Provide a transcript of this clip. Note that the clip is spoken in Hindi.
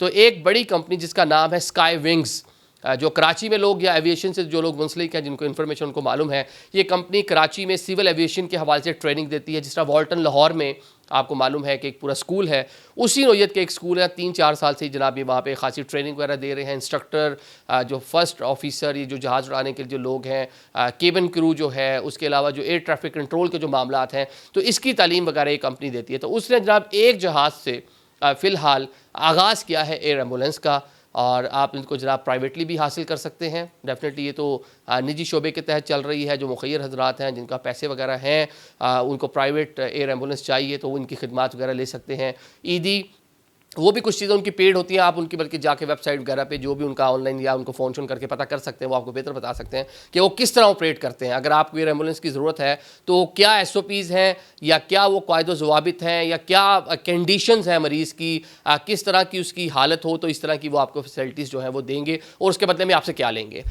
तो एक बड़ी कंपनी जिसका नाम है स्काई विंग्स, जो कराची में लोग या एविएशन से जो लोग मुंसलिक हैं, जिनको इन्फॉर्मेशन उनको मालूम है, ये कंपनी कराची में सिविल एविएशन के हवाले से ट्रेनिंग देती है। जिस तरह वॉल्टन लाहौर में आपको मालूम है कि एक पूरा स्कूल है, उसी नौयत के एक स्कूल है, 3-4 साल से जनाब ये वहाँ पे खासी ट्रेनिंग वगैरह दे रहे हैं। इंस्ट्रक्टर, जो फर्स्ट ऑफिसर, ये जो जहाज़ उड़ाने के जो लोग हैं, केबिन क्रू जो है, उसके अलावा जो एयर ट्रैफिक कंट्रोल के जो मामलात हैं, तो इसकी तालीम वगैरह ये कंपनी देती है। तो उसने जनाब एक जहाज़ से फ़िलहाल आगाज़ किया है एयर एम्बुलेंस का, और आप इनको जनाब प्राइवेटली भी हासिल कर सकते हैं। डेफिनेटली ये तो निजी शोबे के तहत चल रही है। जो मुखय्यर हजरात हैं, जिनका पैसे वगैरह हैं, उनको प्राइवेट एयर एम्बुलेंस चाहिए तो वो इनकी खिदमात वगैरह ले सकते हैं। ईदी वो भी कुछ चीज़ें उनकी पेड होती हैं, आप उनकी बल्कि जाके वेबसाइट वगैरह पे जो भी उनका ऑनलाइन या उनको फ़ोन करके पता कर सकते हैं। वो आपको बेहतर बता सकते हैं कि वो किस तरह ऑपरेट करते हैं। अगर आपको एयर एम्बुलेंस की ज़रूरत है तो क्या SOPs हैं, या क्या वो कायदो ज़वाबित हैं, या क्या कंडीशंस हैं मरीज़ की, किस तरह की उसकी हालत हो तो इस तरह की वो आपको फैसिलिटीज़ जो है वो देंगे और उसके बदले में आपसे क्या लेंगे।